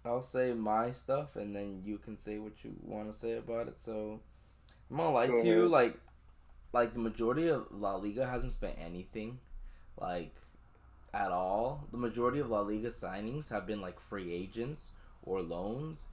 I'll say my stuff, and then you can say what you want to say about it. So I'm gonna lie Go to you, ahead. like the majority of La Liga hasn't spent anything, like at all. The majority of La Liga signings have been like free agents or loans,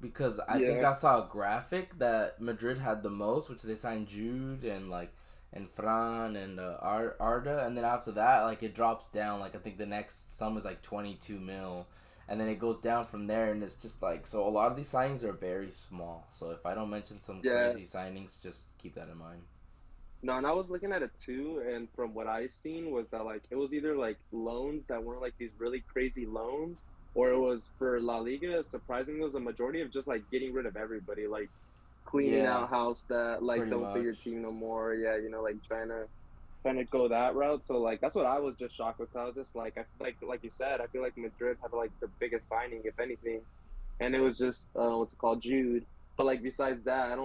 because I think Yeah, I saw a graphic that Madrid had the most, which they signed Jude and Fran and Arda, and then after that, like it drops down. Like I think the next sum is like 22 mil, and then it goes down from there, and it's just like, so a lot of these signings are very small. So if I don't mention some yeah. crazy signings, just keep that in mind. No, and I was looking at it too, and from what I seen was that like it was either like loans that weren't like these really crazy loans, or it was for La Liga. Surprisingly, it was a majority of just like getting rid of everybody, like cleaning Yeah, out house that like pretty don't fit your much. team no more. Yeah, like trying to go that route. So like that's what I was just shocked with. I was just like I feel like you said, I feel like Madrid had like the biggest signing, if anything, and it was just what's it called, Jude. But like besides that, I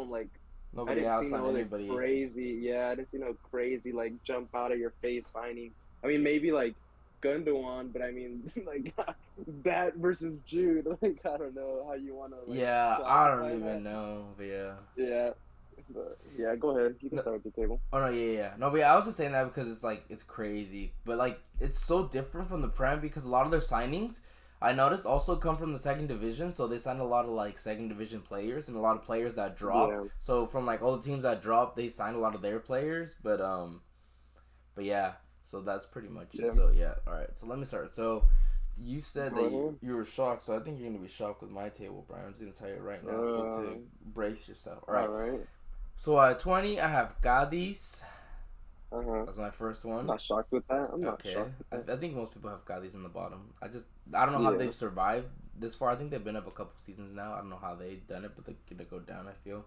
Nobody didn't see else on no other anybody. crazy. Yeah, I didn't see no crazy like jump out of your face signing. I mean, maybe like Gundogan, but I mean like that versus Jude. Like I don't know how you want to like Yeah, I don't classify that. even know, but yeah. Yeah, but yeah, go ahead. You can No, start with the table. oh no, yeah, yeah. No, but yeah, I was just saying that because it's like it's crazy, but like it's so different from the Prem because a lot of their signings I noticed also come from the second division, so they signed a lot of like second division players and a lot of players that dropped. Yeah, So from like all the teams that dropped, they signed a lot of their players, but yeah, so that's pretty much it. yeah. So yeah, all right. So let me start. So you said that Go you ahead. you were shocked, so I think you're gonna be shocked with my table, Brian. I'm just gonna tell you right now, so to Uh, brace yourself. All all right. right. So at 20, I have Cadiz. Uh-huh. That's my first I'm one. not shocked with that. I'm not Okay, shocked with that. I think most people have Cadiz in the bottom. I don't know how Yeah, they've survived this far. I think they've been up a couple seasons now. I don't know how they've done it, but they're gonna go down. I feel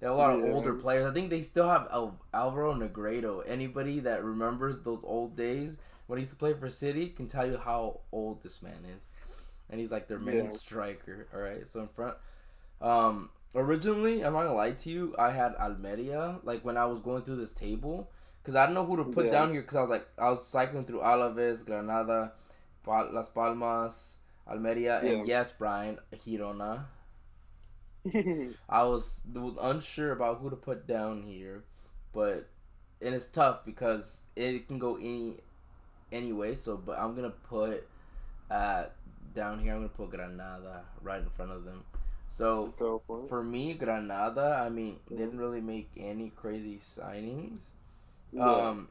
they have a lot of older yeah. players. I think they still have Alvaro Negredo. Anybody that remembers those old days when he used to play for City can tell you how old this man is, and he's like their main Yeah. striker. All right, so in front. Originally, I'm not gonna lie to you, I had Almeria like when I was going through this table because I didn't know who to put Yeah. down here because I was cycling through Alaves, Granada, Las Palmas, Almeria, and Yeah. yes, Brian Girona. I was unsure about who to put down here, but and it's tough because it can go anyway. So, but I'm gonna put uh, down here. I'm gonna put Granada right in front of them. So Go for it. for me, Granada. I mean, they Yeah. didn't really make any crazy signings. Yeah. Um,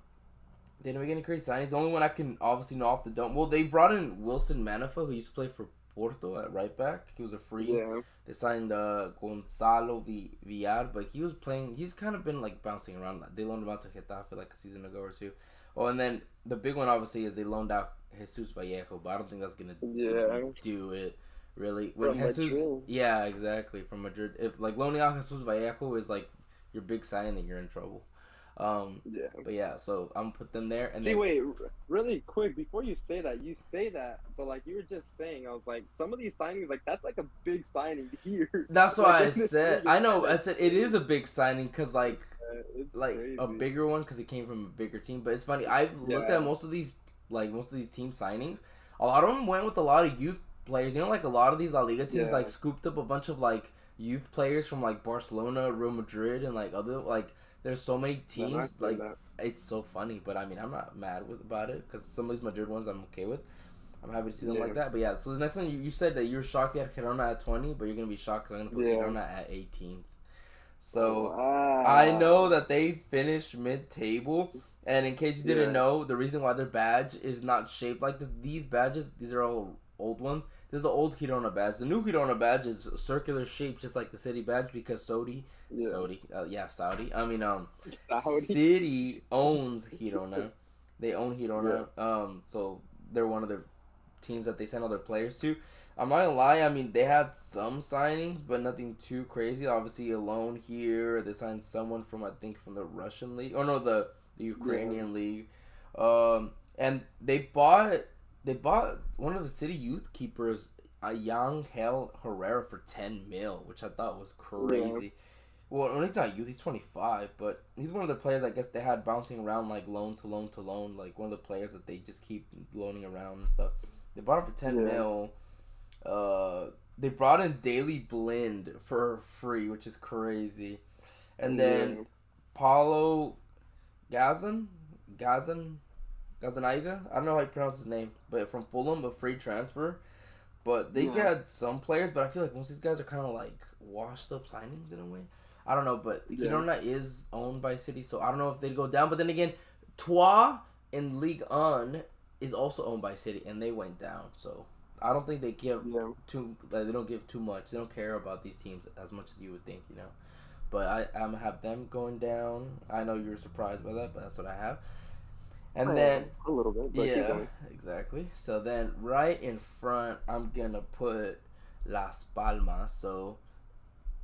they didn't make any crazy signings. The only one I can obviously know off the dome. Well, they brought in Wilson Manifa, who used to play for Porto at right back. He was a free. Yeah. They signed Gonzalo Villar, but he was playing. He's kind of been like bouncing around. They loaned him out to Getafe like a season ago or two. Oh, and then the big one obviously is they loaned out Jesus Vallejo, but I don't think that's gonna really Yeah. do it. Really, when From Jesus, Madrid. yeah, exactly, from Madrid. If like loaning out Jesus Vallejo is like your big sign, then you're in trouble. Um, Yeah. but yeah, so I'm gonna put them there, and See, then wait, really quick before you say that, but like you were just saying, I was like, some of these signings, like that's like a big signing here, that's like why I in this said league. It's I know kind I of said it is a crazy. big signing because It's like a crazy. bigger one because it came from a bigger team. But it's funny. I've looked at Yeah. most of these team signings. A lot of them went with a lot of youth players. You know, like a lot of these La Liga teams like Yeah. scooped up a bunch of like youth players from like Barcelona, Real Madrid, and like other like. There's so many No, I've teams seen like that. it's so funny. But I mean, I'm not mad about it because some of these Madrid ones I'm okay with. I'm happy to see them like Yeah. that. But yeah, so the next one you said that you were shocked you had Girona at 20, but you're gonna be shocked because I'm gonna put Yeah. Girona at 18. So I know Wow. that they finished mid-table, and in case you didn't Yeah. know, the reason why their badge is not shaped like this, these badges, these are all old ones. This is the old Girona badge. The new Girona badge is circular shape, just like the city badge, because Yeah. Saudi. I mean, Saudi. City owns Girona. They own Yeah. Girona. So they're one of the teams that they send all their players to. I'm not gonna lie. I mean, they had some signings, but nothing too crazy. Obviously, alone here, they signed someone from I think from the Russian league. Oh no, the Yeah. Ukrainian league. And they bought one of the city youth keepers, a young Hell Herrera for 10 mil, which I thought was Yeah. crazy. Well, he's not youth; he's 25, but he's one of the players I guess they had bouncing around like loan to loan to loan, like one of the players that they just keep loaning around and stuff. They bought him for 10 Yeah. mil. Uh, they brought in Daily Blind for free, which is crazy. And then Yeah. Paulo Gazan, Gazan, Gazaniga. I don't know how you pronounce his name, but from Fulham, a free transfer. But they Yeah. got some players, but I feel like most of these guys are kind of like washed up signings in a way. I don't know, but Yeah. Girona is owned by City, so I don't know if they'd go down. But then again, Troyes in Ligue 1 is also owned by City, and they went down. So I don't think they give Yeah. too. Like, they don't give too much. They don't care about these teams as much as you would think, you know. But I'm gonna have them going down. I know you're surprised by that, but that's what I have. I And then am a little bit, but keep yeah, going. exactly. So then right in front, I'm gonna put Las Palmas. So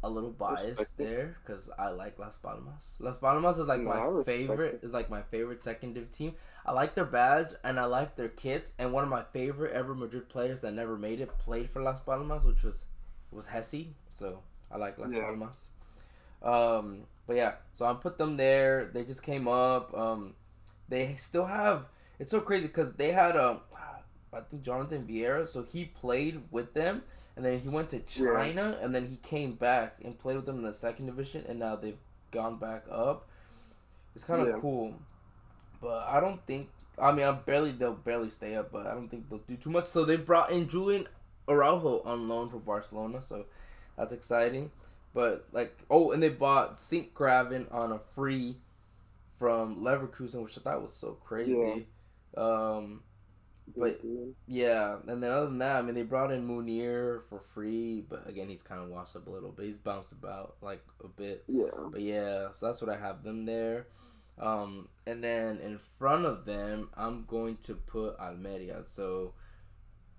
a little Respect biased it. there because I like Las Palmas. Las Palmas is like No, my I respect favorite. it. Is like my favorite second div team. I like their badge and I like their kits. And one of my favorite ever Madrid players that never made it played for Las Palmas, which was Hesse. So I like Las Yeah. Palmas. But yeah, so I put them there. They just came up. They still have. It's so crazy because they had I think Jonathan Vieira. So he played with them, and then he went to Yeah. China, and then he came back and played with them in the second division, and now they've gone back up. It's kind of Yeah. cool, but I don't think. I mean, they'll barely stay up, but I don't think they'll do too much. So they brought in Julian Araujo on loan for Barcelona, so that's exciting. But like, oh, and they bought Sink Graven on a free from Leverkusen, which I thought was so Yeah. crazy. Um, Good but feeling. yeah, and then other than that, I mean, they brought in Munir for free, but again, he's kind of washed up a little bit. He's bounced about like a bit, Yeah. but yeah, so that's what I have them there. And then in front of them, I'm going to put Almeria. So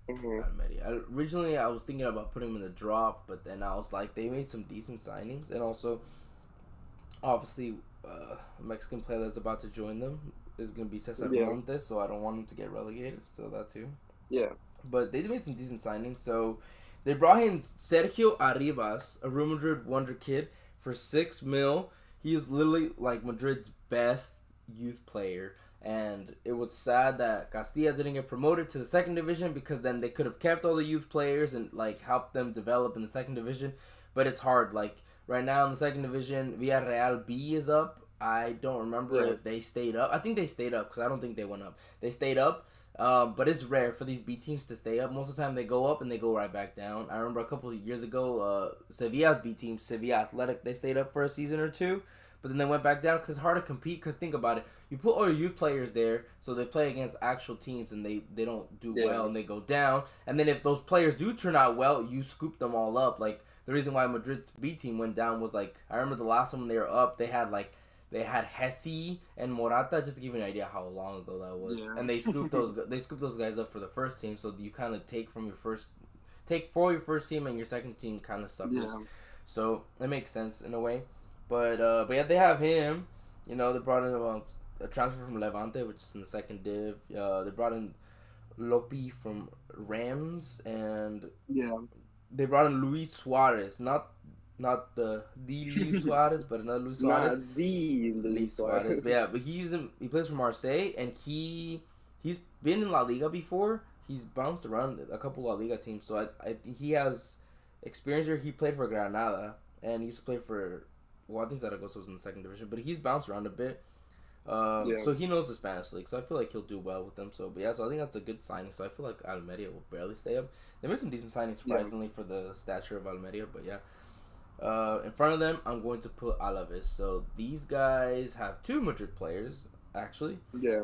Hmm. Almeria. Originally, I was thinking about putting them in the drop, but then I was like, they made some decent signings, and also obviously, a Mexican player that's about to join them is going to be Cesar Yeah. Montes, so I don't want him to get relegated. So that too. Yeah. But they made some decent signings. So they brought in Sergio Arribas, a Real Madrid wonder kid, for 6 mil. He is literally like Madrid's best youth player. And it was sad that Castilla didn't get promoted to the second division because then they could have kept all the youth players and like helped them develop in the second division. But it's hard. Like right now in the second division, Villarreal B is up. I don't remember Yeah. if they stayed up. I think they stayed up because I don't think they went up. They stayed up, but it's rare for these B teams to stay up. Most of the time they go up and they go right back down. I remember a couple of years ago, Sevilla's B team, Sevilla Athletic, they stayed up for a season or two, but then they went back down because it's hard to compete. Because think about it, you put all your youth players there, so they play against actual teams and they don't do well Yeah. and they go down. And then if those players do turn out well, you scoop them all up. Like the reason why Madrid's B team went down was like I remember the last time when they were up, they had Hesse and Morata, just to give you an idea how long ago that was. Yeah. And they scooped those guys up for the first team, so you kind of take for your first team and your second team kind of suffers. Yeah. So it makes sense in a way. But yeah, they have him. You know, they brought in a transfer from Levante, which is in the second div. They brought in Lopi from Rams, and Yeah. they brought in Luis Suarez, not the Luis Suarez, but another Luis Suarez. Not the Luis Luis Suarez, Suarez. but yeah, but he plays for Marseille, and he's been in La Liga before. He's bounced around a couple La Liga teams, so I think he has experience here. He played for Granada, and he used to play for I think Zaragoza was in the second division, but he's bounced around a bit. Yeah. So he knows the Spanish league, so I feel like he'll do well with them. So, but yeah, so I think that's a good signing. So I feel like Almeria will barely stay up. They made some decent signings, Yeah. surprisingly, for the stature of Almeria. But yeah, in front of them, I'm going to put Alaves. So these guys have two Madrid players, actually. Yeah.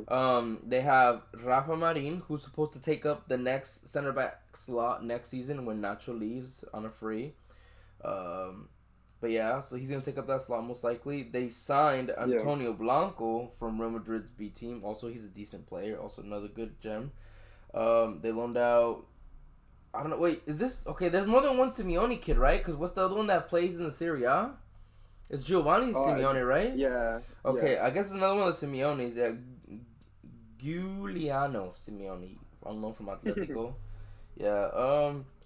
They have Rafa Marin, who's supposed to take up the next center back slot next season when Nacho leaves on a free. But yeah, so he's gonna take up that slot most likely. They signed Yeah. Antonio Blanco from Real Madrid's B team. Also, he's a decent player. Also, another good gem. They loaned out. I don't know. Wait, is this okay? There's more than one Simeone kid, right? Because what's the other one that plays in the Serie A? It's Giovanni Oh, Simeone, right? Yeah. Okay, Yeah. I guess it's another one of the Simeones. Yeah, Giuliano Simeone on loan from Atletico. Yeah.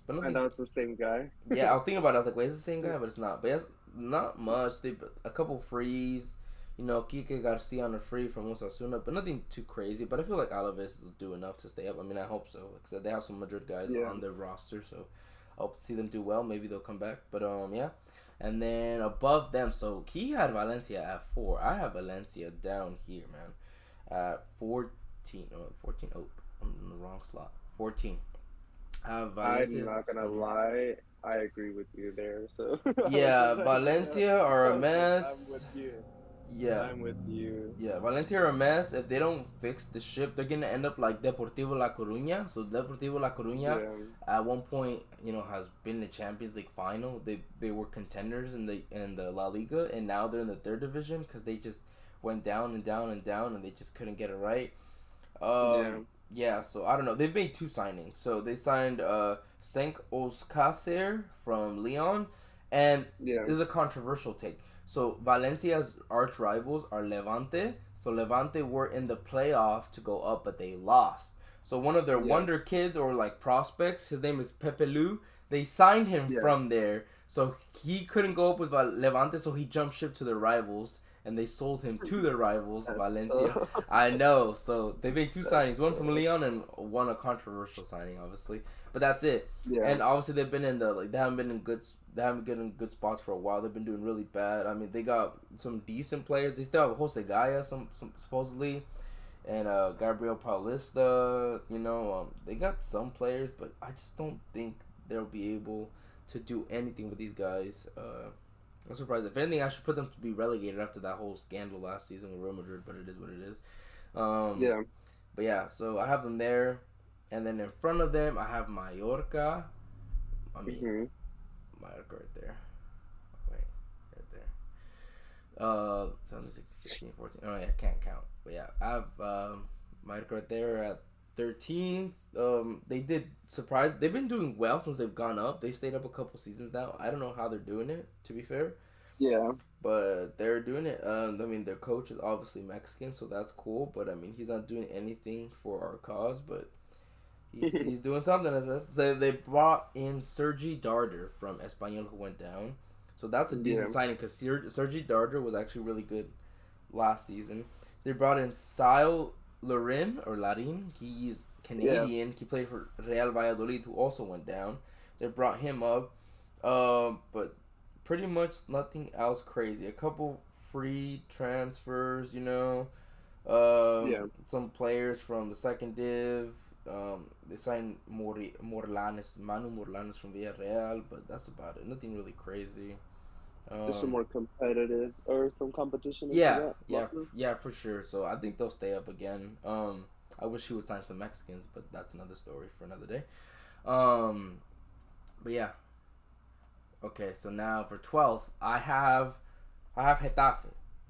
But I nothing. know it's the same guy. Yeah, I was thinking about it. I was like, wait, it's the same guy, but it's not. But yes, not much. They a couple frees. You know, Kike Garcia on a free from Osasuna, but nothing too crazy. But I feel like Alaves will do enough to stay up. I mean, I hope so. Like I said, they have some Madrid guys Yeah. on their roster, so I hope to see them do well. Maybe they'll come back. But yeah. And then above them, so he had Valencia at 4. I have Valencia down here, man, at 14. Oh, 14. Oh, I'm in the wrong slot. 14. I have I'm Valencia. not gonna Mhm. lie, I agree with you there. So I was Yeah, just like, Valencia are a I'm with mess. you. Yeah, I'm with you. yeah, Valencia are a mess. If they don't fix the ship, they're gonna end up like Deportivo La Coruña. So Deportivo La Coruña, Yeah, at one point, has been the Champions League final. They were contenders in the La Liga, and now they're in the third division because they just went down and down and down, and they just couldn't get it right. yeah, Yeah, so I don't know. They've made two signings. So they signed Cenk Oskaser from Leon, and yeah, this is a controversial take. So Valencia's arch rivals are Levante. So Levante were in the playoff to go up, but they lost. So one of their yeah, wonder kids or like prospects, his name is Pepe Lu. They signed him yeah. from there, so he couldn't go up with Levante. So he jumped ship to their rivals, and they sold him to their rivals, That's Valencia. so. I know. So they made two That's signings, one from so. Leon and one a controversial signing, obviously. But that's it. Yeah, And obviously they've been in the they haven't been in they haven't been in good spots for a while. They've been doing really bad. I mean, they got some decent players. They still have Jose Gaya, some supposedly, and Gabriel Paulista. They got some players, but I just don't think they'll be able to do anything with these guys. I'm surprised. If anything, I should put them to be relegated after that whole scandal last season with Real Madrid, but it is what it is. Um, yeah. but yeah, so I have them there, and then in front of them I have Mallorca. I mean, Hmm. Mallorca right there. Wait, right there. 7, 16, 15, 14. Oh yeah, can't count. But yeah, I have Mallorca right there at 13th. They did surprise. They've been doing well since they've gone up. They stayed up a couple seasons now. I don't know how they're doing it. To be fair, Yeah, but they're doing it. I mean, their coach is obviously Mexican, so that's cool. But I mean, he's not doing anything for our cause, but he's doing something. So they brought in Sergi Darder from Espanyol, who went down. So that's a yeah, decent signing because Sergi Darder was actually really good last season. They brought in Sile Larin or Larin. He's yeah. Canadian. He played for Real Valladolid, who also went down. They brought him up, but pretty much nothing else crazy. A couple free transfers. Yeah. Some players from the second div. They signed Manu Morlanes from Villarreal, but that's about it. Nothing really crazy. Just some Um, more competitive or some competition into yeah, that yeah, locker. yeah, for sure. So I think they'll stay up again. I wish he would sign some Mexicans, but that's another story for another day. Um, but yeah, okay. So now for 12th, I have Getafe,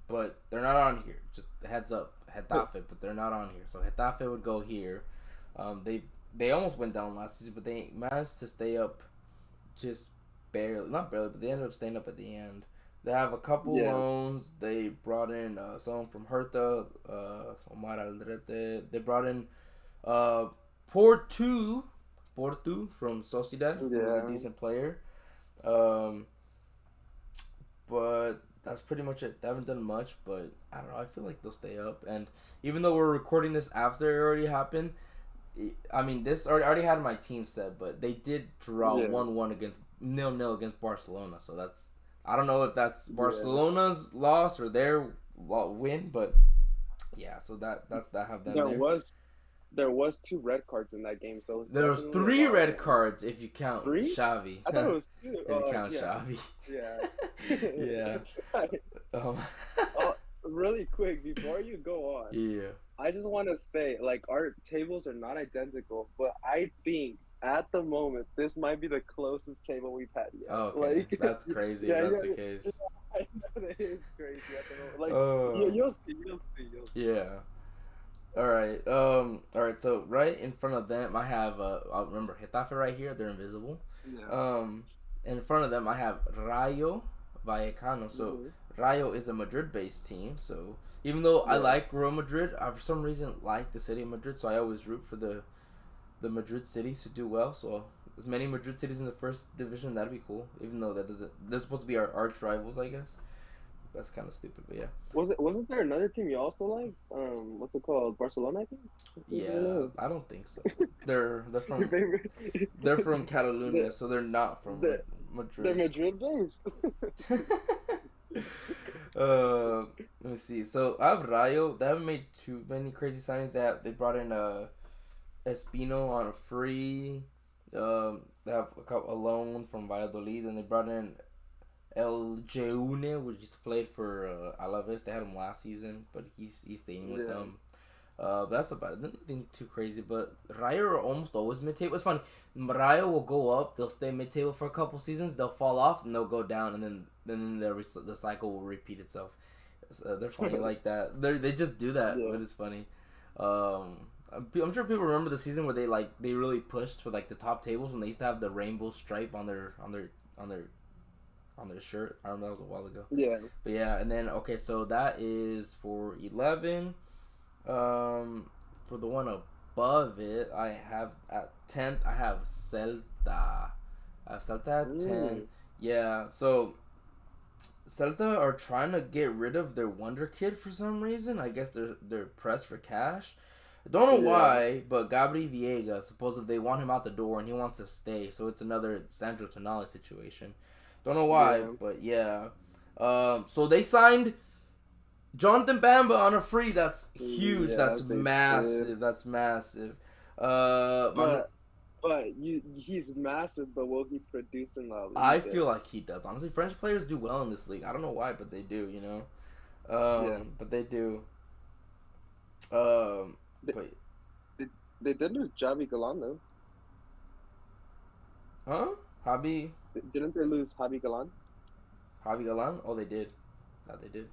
but they're not on here. Just a heads up, Getafe, but they're not on here. So Getafe would go here. They almost went down last season, but they managed to stay up just barely, not barely, but they ended up staying up at the end. They have a couple Yeah, loans. They brought in someone from Hertha, Omar Aldrete. They brought in uh, Portu, Portu from Sociedad, who's a yeah. decent player. Um, but that's pretty much it. They haven't done much, but I don't know. I feel like they'll stay up. And even though we're recording this after it already happened, I mean, this already had my team set, but they did draw Yeah, 1-1 against 0-0 against Barcelona. So that's I don't know if that's yeah. Barcelona's loss or their win, but yeah. So that's that have them There there. was there was two red cards in that game, so it was There was definitely a three lot of red cards if you count three. Xavi. I thought it was two. If you count Yeah, Xavi. yeah. Yeah. Um, uh, really quick before you go on, yeah. I just want to say, like, our tables are not identical, but I think at the moment this might be the closest table we've had yet. Okay. Like, That's crazy if yeah, that's yeah, the yeah. case. I know that is crazy at the moment. Like, Oh. you'll see, you'll see, you'll see. Yeah. All right. All right. So right in front of them, I have. I remember Getafe right here. They're invisible. Yeah. Um, in front of them, I have Rayo Vallecano. So Hmm. Rayo is a Madrid-based team. So even though I Yeah. like Real Madrid, I for some reason like the city of Madrid. So I always root for the Madrid cities to do well. So as many Madrid cities in the first division, that'd be cool. Even though that doesn't, they're supposed to be our arch rivals, I guess. that's kind of stupid, but yeah. Wasn't there another team you also like? What's it called? Barcelona, I think. I think their Yeah, name. I don't think so. They're Your from favorite? they're from the Catalunya, so they're not from the they're Madrid. Madrid based. uh, Let me see. So I have Rayo. They haven't made too many crazy signings. They brought in Espino on a free. They have a loan from Valladolid, and they brought in El Jeune, which just played for Alaves. They had him last season, but he's staying with Yeah. them. That's about it. Nothing too crazy, but Rayo are almost always mid table. It's funny. Rayo will go up, they'll stay mid table for a couple seasons, they'll fall off, and they'll go down, and then the cycle will repeat itself. So they're funny like that. They just do that, Yeah. but it's funny. I'm sure people remember the season where they really pushed for like the top tables when they used to have the rainbow stripe on their on their shirt. I remember that was a while ago. Yeah. But yeah, and then okay, so that is for 11. For the one above it, I have at 10th. I have Celta. I have Celta at 10. Mm. Yeah, so Celta are trying to get rid of their wonder kid for some reason. I guess they're pressed for cash. I don't know Yeah. why, but Gabri Villegas supposedly they want him out the door and he wants to stay. So it's another Sandro Tonali situation. Don't know why, Yeah. but yeah. So they signed Jonathan Bamba on a free. That's huge. Yeah. That's They did. massive. That's massive. But he's massive. But will he produce in La I Liga? feel like he does. Honestly, French players do well in this league. I don't know why, but they do. You know. Yeah. But they do. Um, They but they, they did lose Javi Galan though. huh? Hobby Didn't they lose Javi Galan? Hobby Galan? Oh, they did. That they did.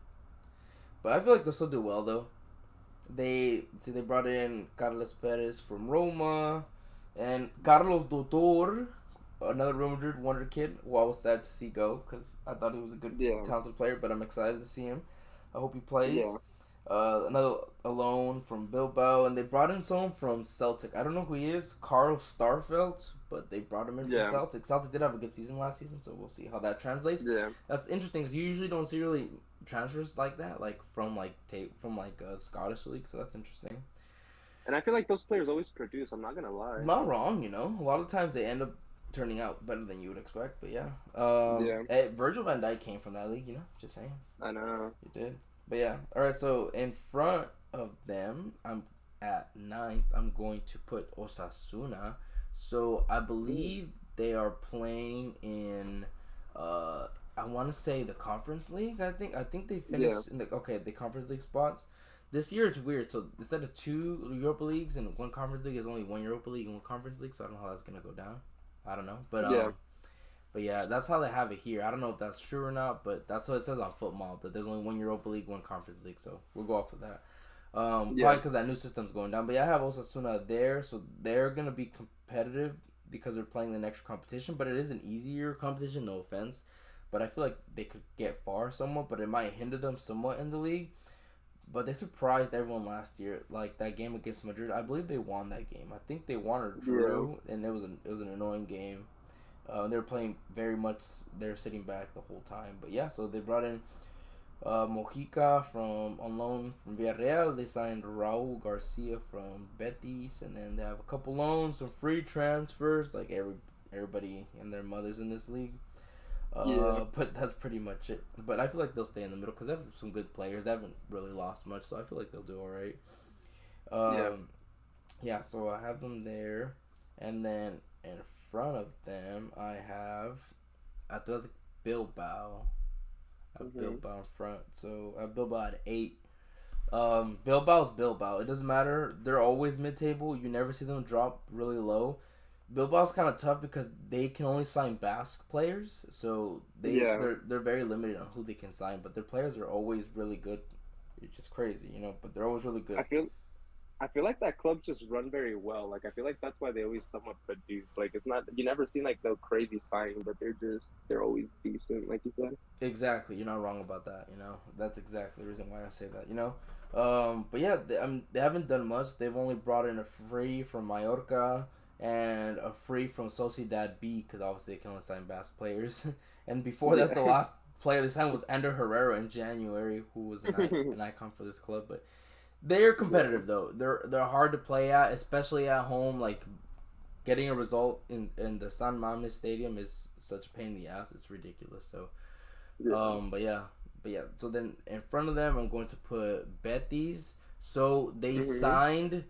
But I feel like they'll still do well though. They brought in Carlos Perez from Roma, and Carlos Dotor, another Real Madrid wonder kid, who I was sad to see go because I thought he was a good, Yeah. talented player. But I'm excited to see him. I hope he plays. Yeah. Another a loan from Bilbao, and they brought in someone from Celtic. I don't know who he is, Carl Starfelt, but they brought him in from Yeah. Celtic. Celtic did have a good season last season, so we'll see how that translates. Yeah. That's interesting because you usually don't see really transfers like that, like from Scottish league. So that's interesting. And I feel like those players always produce. I'm not gonna lie. Not wrong, you know. A lot of times they end up turning out better than you would expect. But yeah, Yeah. Virgil Van Dijk came from that league, you know. Just saying, I know. he did. But yeah, all right. So in front of them, I'm at ninth. I'm going to put Osasuna. So I Mm. believe they are playing in. I want to say the Conference League. I think they Yeah. finished in the Conference League spots. This year it's weird. So instead of two Europa Leagues and one Conference League, is only one Europa League and one Conference League. So I don't know how that's gonna go down. I don't know, Yeah. but yeah, that's how they have it here. I don't know if that's true or not, but that's what it says on Football. That there's only one Europa League, one Conference League. So we'll go off of that. Probably Yeah. because that new system's going down. But yeah, I have Osasuna there, so they're gonna be competitive because they're playing the next competition. But it is an easier competition, no offense. But I feel like they could get far somewhat, but it might hinder them somewhat in the league. But they surprised everyone last year. Like that game against Madrid, I believe they won that game. I think they won or Yeah. drew, and it was an annoying game. They were playing very much. They're sitting back the whole time. But yeah, so they brought in Mojica from on loan from Villarreal. They signed Raul Garcia from Betis, and then they have a couple loans, some free transfers, like everybody and their mothers in this league. Yeah. But that's pretty much it. But I feel like they'll stay in the middle because they have some good players. They haven't really lost much, so I feel like they'll do all right. Yeah. Yeah, so I have them there, and then in front of them I have Athletic Bilbao. I have Mhm. Bilbao in front, so I have Bilbao at 8. Bilbao's Bilbao. It doesn't matter. They're always mid-table. You never see them drop really low. Bilbao's kind of tough because they can only sign Basque players, so Yeah. they're very limited on who they can sign. But their players are always really good. It's just crazy, you know. But they're always really good. I feel I feel like that club just run very well. Like I feel like that's why they always somewhat produce. Like it's not you never seen like the crazy signing, but they're always decent, like you said. Exactly, you're not wrong about that. You know, that's exactly the reason why I say that. You know, but yeah, they haven't done much. They've only brought in a free from Mallorca and a free from Sociedad B because obviously they can only sign Basque players. And before that, the Yeah. last player they signed was Ander Herrera in January, who was an icon for this club. But they're Yeah. competitive though. They're hard to play at, especially at home. Like getting a result in the San Mames Stadium is such a pain in the ass. It's ridiculous. So Yeah. but yeah. So then in front of them, I'm going to put Betis. So they Mhm. signed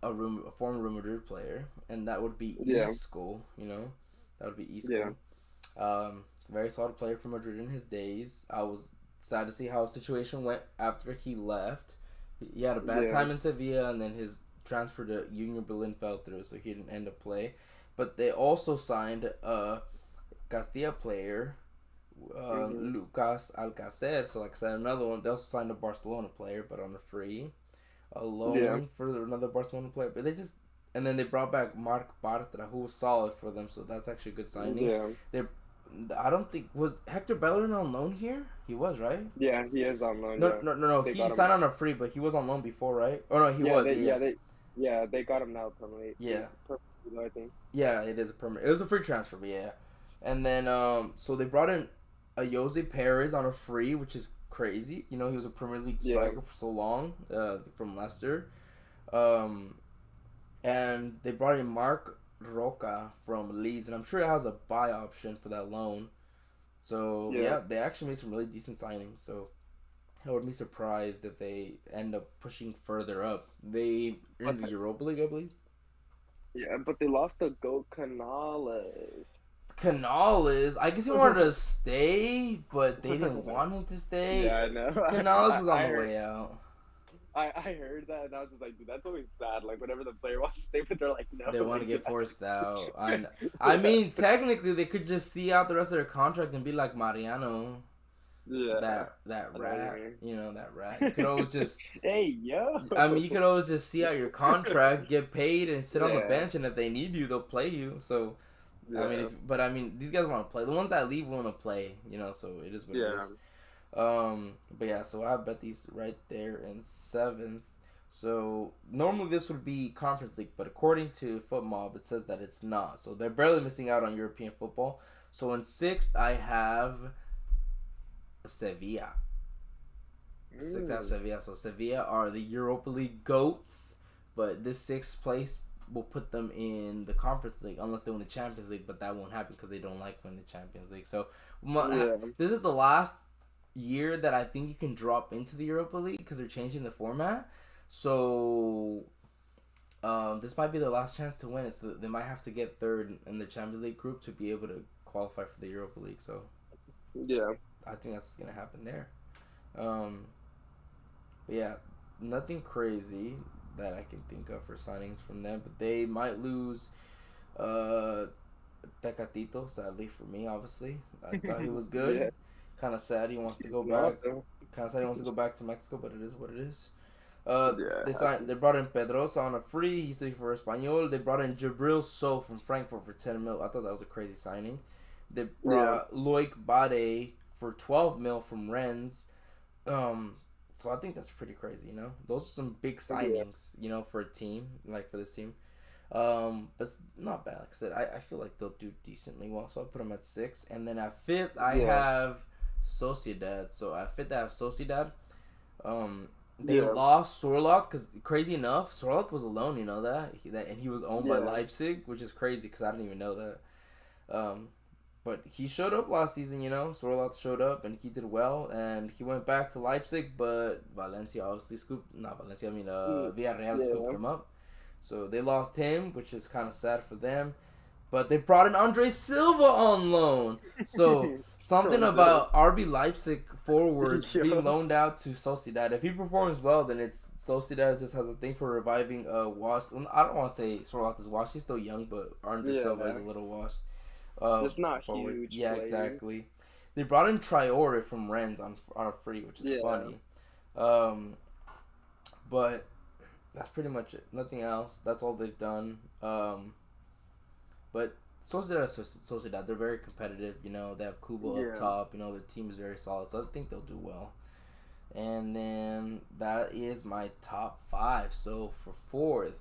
a former Real Madrid player, and that would be Yeah. Isco. That would be Yeah. Isco. Very solid player for Madrid in his days. I was sad to see how his situation went after he left. He had a bad Yeah. time in Sevilla, and then his transfer to Union Berlin fell through, so he didn't end up play. But they also signed a Castilla player, Mhm. Lucas Alcacer. So like I said, another one. They also signed a Barcelona player, but on a free, a Yeah. loan for another Barcelona player. But they just and then they brought back Marc Bartra, who was solid for them. So that's actually a good signing. Yeah. They, I don't think was Hector Bellerin on loan here. He was right. Yeah. He is on loan. No, Yeah. no, no, no. They He got him. signed on a free, but he was on loan before, right? Oh no, he Yeah. was. They. Yeah, yeah, Yeah. They. Yeah. They got him now permanently. yeah, Permanently, I think. yeah. It is a permanent. It was a free transfer, but yeah. And then so they brought in a Jose Perez on a free, which is crazy. He was a Premier League Yeah. striker for so long, from Leicester. Um, and they brought in Mark Roca from Leeds, and I'm sure it has a buy option for that loan. So Yeah. yeah, they actually made some really decent signings. So I wouldn't be surprised if they end up pushing further up. They are But in the Europa League, I believe. yeah. But they lost the goat Canales. Canales, I guess he wanted to stay, but they didn't want him to Yeah, stay. I know. Canales was on I the heard. way out. I heard that and I was just like, dude, that's always sad. Like whenever the player wants to stay, but they're like, no, They want to like, get forced out. I yeah, mean, technically, they could just see out the rest of their contract and be like Mariano, yeah. that I know what you rat. mean. That rat. You could always just. Hey, yo. I mean, you could always just see out your contract, get paid, and sit on the Yeah, bench. And if they need you, they'll play you. So, I mean, yeah, but I mean, these guys want to play. The ones that leave want to play. So it is what it yeah. is. But yeah, so I bet these right there in seventh. So normally this would be Conference League, but according to FootMob, it says that it's not. So they're barely missing out on European football. So in sixth, I have Sevilla. Sixth, I have Mm, Sevilla. So Sevilla are the Europa League goats, but this sixth place will put them in the Conference League unless they win the Champions League, but that won't happen because they don't like winning the Champions League. So yeah, this is the last year that I think you can drop into the Europa League because they're changing the format. So this might be their last chance to win it. So they might have to get third in the Champions League group to be able to qualify for the Europa League. So yeah, I think that's what's gonna happen there. Um, but yeah, nothing crazy that I can think of for signings from them. But they might lose uh, Tecatito, sadly for me, obviously. I thought he was yeah. good. Kind of sad he wants to go No, back. no. Kind of sad he wants to go back to Mexico, but it is what it is. Yeah, They it signed. happens. They brought in Pedrosa on a free. He's doing for Espanyol. They brought in Jabril So from Frankfurt for 10 mil. I thought that was a crazy signing. They Yeah, brought Loic Bade for 12 mil from Rennes. Um, so I think that's pretty crazy. Those are some big yeah. signings. For a team like for this team. But it's not bad. Like I said, I feel like they'll do decently well. So I put them at six, and then at fifth I Yeah, have Sociedad. So at fifth I have Sociedad. Um, they yeah, lost Sorloth because crazy enough, Sorloth was alone. You know that and he was owned by yeah, Leipzig, which is crazy because I didn't even know that. Um, but he showed up last season. Sorloth showed up and he did well, and he went back to Leipzig, but Valencia obviously scooped. Not Valencia, I mean mm, Villarreal scooped yeah. him up. So they lost him, which is kind of sad for them. But they brought in Andre Silva on loan. So something From the about RB Leipzig forwards being yo, loaned out to Sociedad. If he performs well, then it's Sociedad just has a thing for reviving Wash. I don't want to say Sorloth is washed. He's still young, but Andre Silva is yeah. a little washed. Just not Forward. huge Yeah, players. exactly. They brought in Traore from Rennes on a free, which is Yeah, funny. Um, but that's pretty much it. Nothing else. That's all they've done. But Sociedad, they're very competitive. They have Kubo up yeah. top. Their team is very solid, so I think they'll do well. And then that is my top five. So for fourth,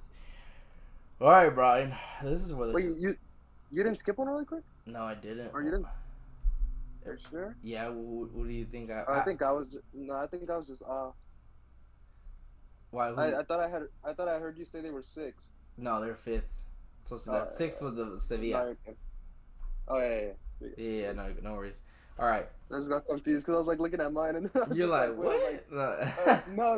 all right, Brian. This is where Wait, you didn't skip one really quick, no, I didn't. or you didn't? For sure. Yeah, what do you think? I think I was no. I think I was just off. Why? Who do you, I thought I heard you say they were six. no, they're fifth. Sociedad six with the No, Sevilla. you're good. Oh yeah. Yeah, Yeah. no, no worries. All right, I just got confused because I was like looking at mine and then I was you're just like like, wait, I was like, what? No. no,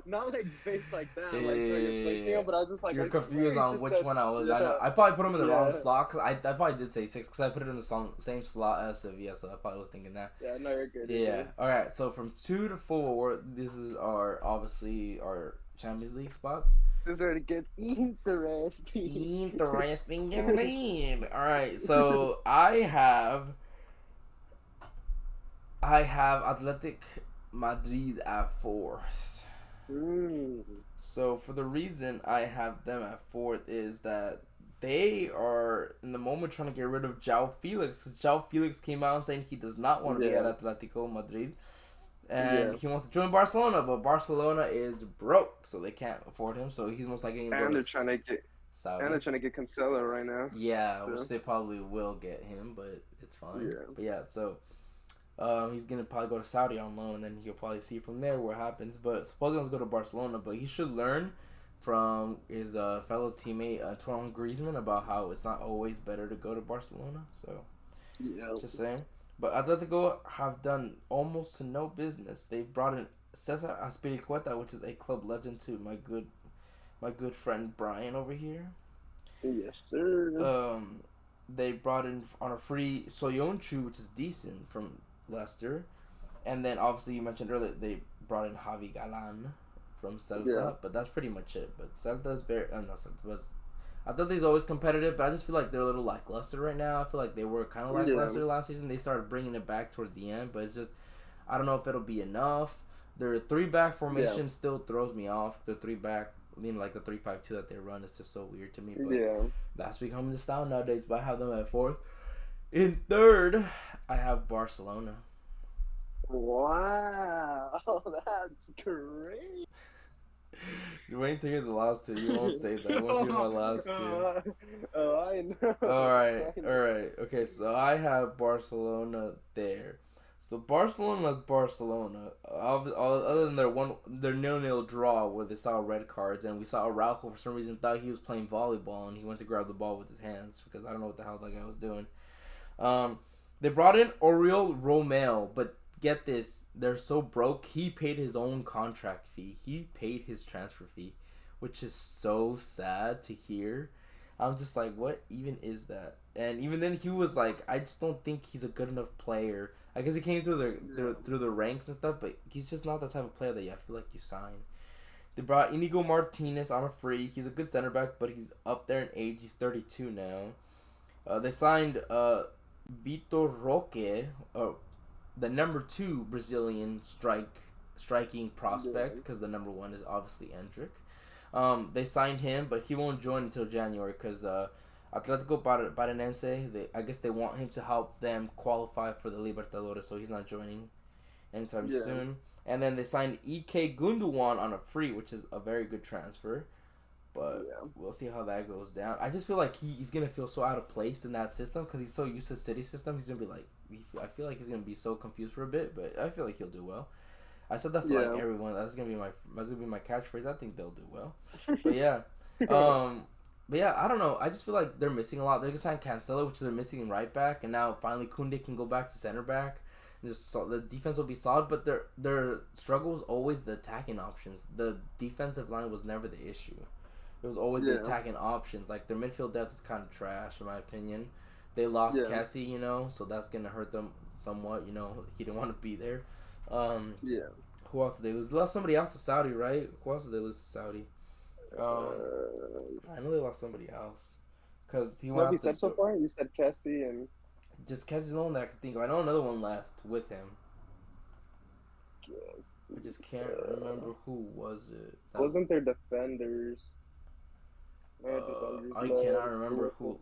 not like based like that, like where you're placing Yeah, them, but I was just like, you're I swear confused you on just which said, one I was. I know. yeah, I probably put them in the wrong yeah, slot because I probably did say six because I put it in the same slot as Sevilla, so I probably was thinking that. yeah. No, you're good, you're Yeah. good. All right. So from 2 to 4, this is our obviously our Champions League spots. This is where it gets interesting. Interesting indeed. All right. So I have Athletic Madrid at fourth. Mm. So for the reason I have them at fourth is that they are in the moment trying to get rid of João Felix. João Felix came out saying he does not want to be at Yeah, Atletico Madrid and yeah. he wants to join Barcelona, but Barcelona is broke, so they can't afford him. So he's most likely gonna go And to they're trying to get and Saudi. they're trying to get Cancelo right now. Yeah, which So they probably will get him, but it's fine. yeah, But yeah, so he's gonna probably go to Saudi on loan, and then he'll probably see from there what happens. But supposedly he's going to go to Barcelona, but he should learn from his fellow teammate Antoine Griezmann about how it's not always better to go to Barcelona. So yeah, just saying. But Atletico have done almost to no business. They brought in Cesar Azpilicueta, which is a club legend too. My good friend Brian over here. yes, sir. Um, they brought in on a free Soyuncu, which is decent from Leicester, and then obviously you mentioned earlier they brought in Javi Galan from Yeah, Celta, but that's pretty much it. But Celta is very not Celta was. I thought they's always competitive, but I just feel like they're a little lackluster right now. I feel like they were kind of yeah, lackluster last season. They started bringing it back towards the end, but it's just I don't know if it'll be enough. Their three back yeah, formation still throws me off. The three back, like the 3-5-2 that they run is just so weird to me. But yeah. that's becoming the style nowadays. But I have them at fourth. In third, I have Barcelona. Wow, that's great. You're waiting to hear the last two. You won't say that. I won't hear my last two. I All know. right, I all know. right. Okay, so I have Barcelona there. So Barcelona's Barcelona. Other than their 0-0 draw where they saw red cards, and we saw Araujo for some reason thought he was playing volleyball and he went to grab the ball with his hands because I don't know what the hell that guy was doing. Um, they brought in Oriol Romel, but get this, they're so broke. He paid his own contract fee. He paid his transfer fee, which is so sad to hear. I'm just like, what even is that? And even then, he was like, I just don't think he's a good enough player. I guess he came through the ranks and stuff, but he's just not the type of player that I feel like you sign. They brought Inigo Martinez on a free. He's a good center back, but he's up there in age. He's 32 now. They signed Vitor Roque, the number 2 Brazilian striking prospect, Yeah, because the number 1 is obviously Endrick. They signed him, but he won't join until January because Atletico Paranense, I guess they want him to help them qualify for the Libertadores, so he's not joining anytime yeah, soon. And then they signed EK Gundogan on a free, which is a very good transfer. But yeah, we'll see how that goes down. I just feel like he's gonna feel so out of place in that system because he's so used to City system. He's gonna be like, I feel like he's gonna be so confused for a bit, but I feel like he'll do well. I said that for like yeah. everyone. That's gonna be my catchphrase. I think they'll do well. But yeah, um, but yeah, I don't know. I just feel like they're missing a lot. They're gonna sign Cancelo, which they're missing right back, and now finally Kunde can go back to center back. And just the defense will be solid, but their struggle is always the attacking options. The defensive line was never the issue. It was always the Yeah, attacking options. Like their midfield depth is kind of trash, in my opinion. They lost yeah, Cassie, so that's gonna hurt them somewhat. He didn't want to be there. Um, yeah. who else did they lose? They lost somebody else to Saudi, right? Who else did they lose to Saudi? Um, I know they lost somebody else because he What went have you out the said so door. far? You said Cassie and Just Cassie's the only one that I can think of. I know another one left with him. I Cassie. just can't remember who was it. That Wasn't there defenders? No defenders I cannot left. remember who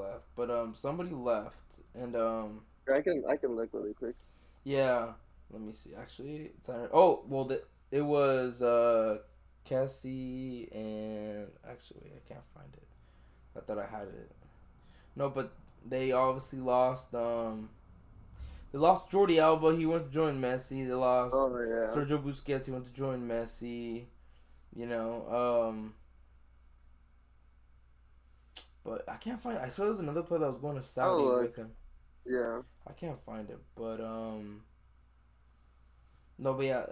left, but somebody left, and I can look really quick. yeah. Let me see. Actually, well, it was Cassie and actually I can't find it. I thought I had it. No, but they obviously lost. They lost Jordi Alba. He went to join Messi. They lost Oh yeah. Sergio Busquets. He went to join Messi. You know, but I can't find. I saw there was another player that was going to Oh Saudi look. with him. Yeah. I can't find it, but no, but yeah,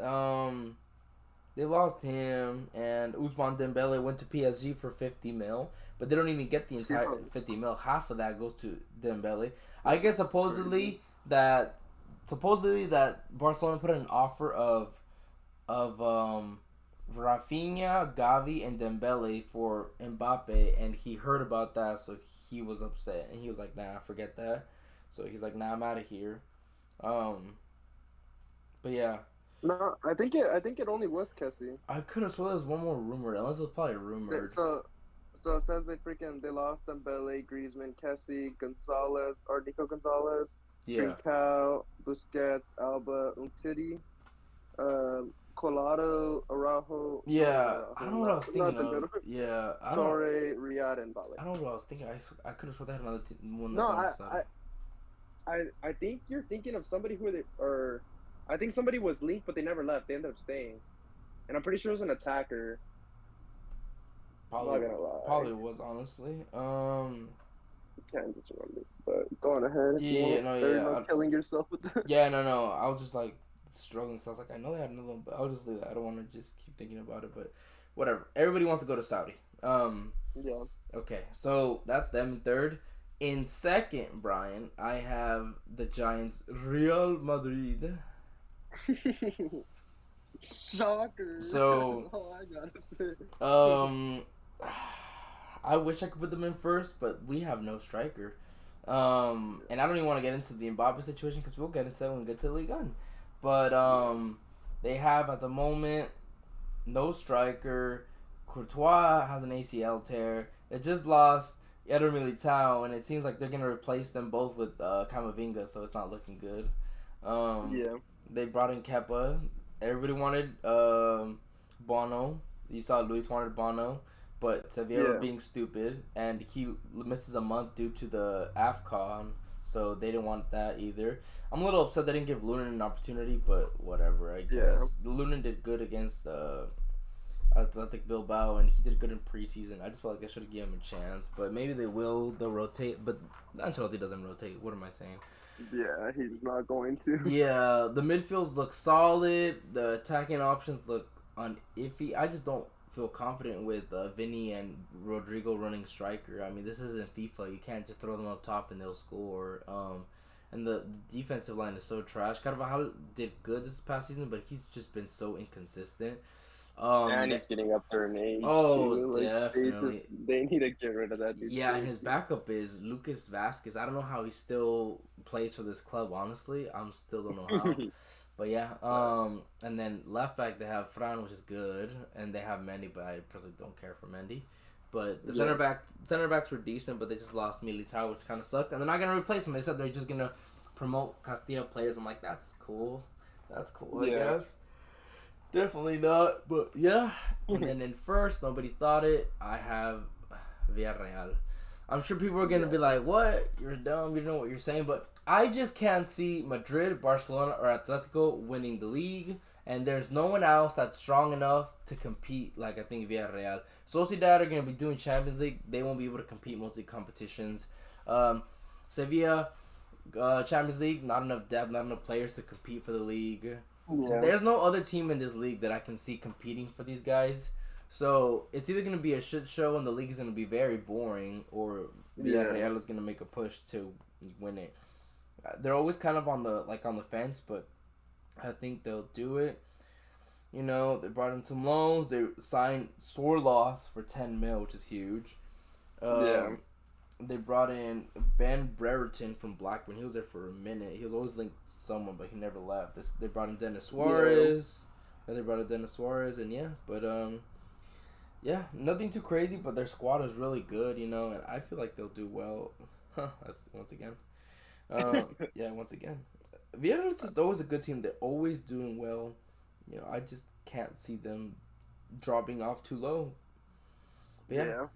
they lost him, and Ousmane Dembele went to PSG for 50 mil, but they don't even get the entire Yo, 50 mil. Half of that goes to Dembele. I guess that's crazy. supposedly that Barcelona put in an offer of Rafinha, Gavi, and Dembele for Mbappe, and he heard about that, so he was upset, and he was like, "Nah, forget that." So he's like, "Nah, I'm out of here." Um, but yeah, No, I think it only was Kessie. I could have sworn there was one more rumor, unless it was probably rumored. So it says they lost Dembele, Griezmann, Kessie, Gonzalez or Nico Gonzalez, Yeah, Trincao, Busquets, Alba, Umtiti, Colado, Araujo. Sorry, not yeah. I Araujo, don't know what I was not thinking the of. good one. Yeah, Torre, Riyad, and Bale. I don't know what I was thinking. I could have sworn they had another one that No, gone to Saudi. I think you're thinking of somebody who they or I think somebody was linked, but they never left. They ended up staying, and I'm pretty sure it was an attacker. I'm not Probably, gonna lie. probably was honestly. Can't just remember. But go on ahead if you Yeah, want. no, There's yeah, no killing yourself with that. yeah, no. I was just like struggling. So I was like, I know they had another one, but I'll just leave that. I don't want to just keep thinking about it, but whatever. Everybody wants to go to Saudi. Yeah. Okay, so that's them in third. In second, Brian, I have the Giants, Real Madrid. Shocker. That's So, all I gotta say. um, I wish I could put them in first, but we have no striker. And I don't even want to get into the Mbappe situation because we'll get into that when we get to the Liga. But Yeah. they have at the moment no striker. Courtois has an ACL tear. They just lost Eder Militao, and it seems like they're gonna replace them both with Camavinga, so it's not looking good. Um, Yeah. they brought in Kepa. Everybody wanted Bono. You saw Luis wanted Bono, but Sevilla were Yeah. being stupid, and he misses a month due to the AFCON, so they didn't want that either. I'm a little upset they didn't give Lunin an opportunity, but whatever, I Yeah. guess. Lunin did good against Athletic Bilbao, and he did good in preseason. I just felt like they should have given him a chance, but maybe they will. They'll rotate, but Ancelotti doesn't rotate. What am I saying? Yeah. He's not going to. Yeah, the midfields look solid. The attacking options look iffy. I just don't feel confident with Vinny and Rodrigo running striker. I mean, this isn't FIFA. You can't just throw them up top and they'll score. And the defensive line is so trash. Carvajal did good this past season, but he's just been so inconsistent. And That, he's getting up there in age oh, too. Like definitely. they need to get rid of that dude Yeah, and his seriously. backup is Lucas Vasquez. I don't know how he still plays for this club. Honestly, I'm still don't know how. But yeah, and then left back they have Fran, which is good, and they have Mendy, but I personally don't care for Mendy. But the Yeah. center backs were decent, but they just lost Militao, which kind of sucked. And they're not gonna replace him. They said they're just gonna promote Castilla players. I'm like, that's cool. That's cool, I Yeah. guess. Definitely not, but yeah. And then in first, nobody thought it. I have Villarreal. I'm sure people are gonna Yeah. be like, "What? You're dumb. You know what you're saying." But I just can't see Madrid, Barcelona, or Atletico winning the league, and there's no one else that's strong enough to compete like I think Villarreal. Sociedad are gonna be doing Champions League. They won't be able to compete multi competitions. Um, Sevilla, Champions League, not enough depth, not enough players to compete for the league. Yeah. There's no other team in this league that I can see competing for these guys. So it's either going to be a shit show and the league is going to be very boring, or Yeah. Villarreal is going to make a push to win it. They're always kind of on the fence, but I think they'll do it. You know, they brought in some loans. They signed Sorloth for 10 mil, which is huge. Yeah. Um, they brought in Ben Brereton from Blackburn. He was there for a minute. He was always linked to someone, but he never left. They brought in Dennis Yeah. Suarez. And they brought in Dennis Suarez, and yeah, but yeah, nothing too crazy, but their squad is really good, you know, and I feel like they'll do well. That's once again. Yeah, once again, Villarreal is always a good team. They're always doing well. You know, I just can't see them dropping off too low. But yeah, Yeah.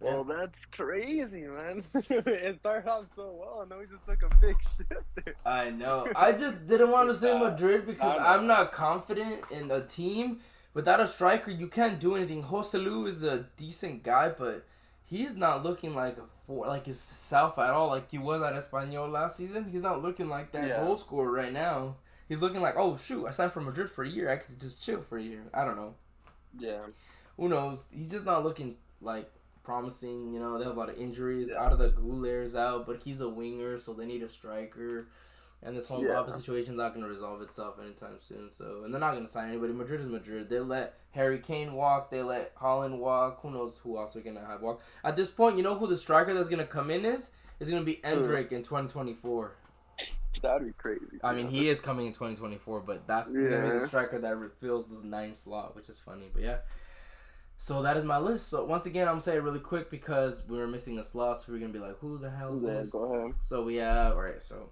yeah. Well, that's crazy, man. It started off so well, and then we just took a big shift there. I know. I just didn't want to say Nah, Madrid because nah, I'm nah. not confident in a team. Without a striker, you can't do anything. Joselu is a decent guy, but he's not looking like like himself at all. Like he was at Espanyol last season. He's not looking like that Yeah, goal scorer right now. He's looking like, oh shoot, I signed for Madrid for a year. I could just chill for a year. I don't know. yeah, Who knows? He's just not looking like promising. You know, they have a lot of injuries. yeah, Out of the Goulet's out, but he's a winger, so they need a striker. And this whole Mbappe yeah, situation is not going to resolve itself anytime soon. So, and they're not going to sign anybody. Madrid is Madrid. They let Harry Kane walk. They let Holland walk. Who knows who else they're going to have walk? At this point, you know who the striker that's going to come in is? Is going to be Endrick in 2024. that'd be crazy. I mean, he is coming in 2024, but that's going to be the Yeah. striker that fills this 9th slot, which is funny. But yeah. So that is my list. So once again, I'm going to say it really quick because we were missing a slot. So we are going to be like, who the hell is Yeah, this? go ahead. So we have, all right, so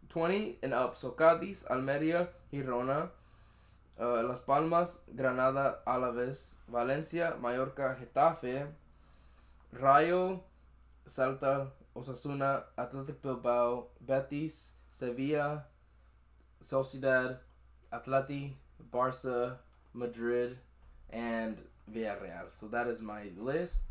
20 and up. So Cádiz, Almería, Girona, Las Palmas, Granada, Alaves, Valencia, Mallorca, Getafe, Rayo, Salta, Osasuna, Athletic Bilbao, Betis, Sevilla, Sociedad, Atleti, Barca, Madrid, and Villarreal. So that is my list.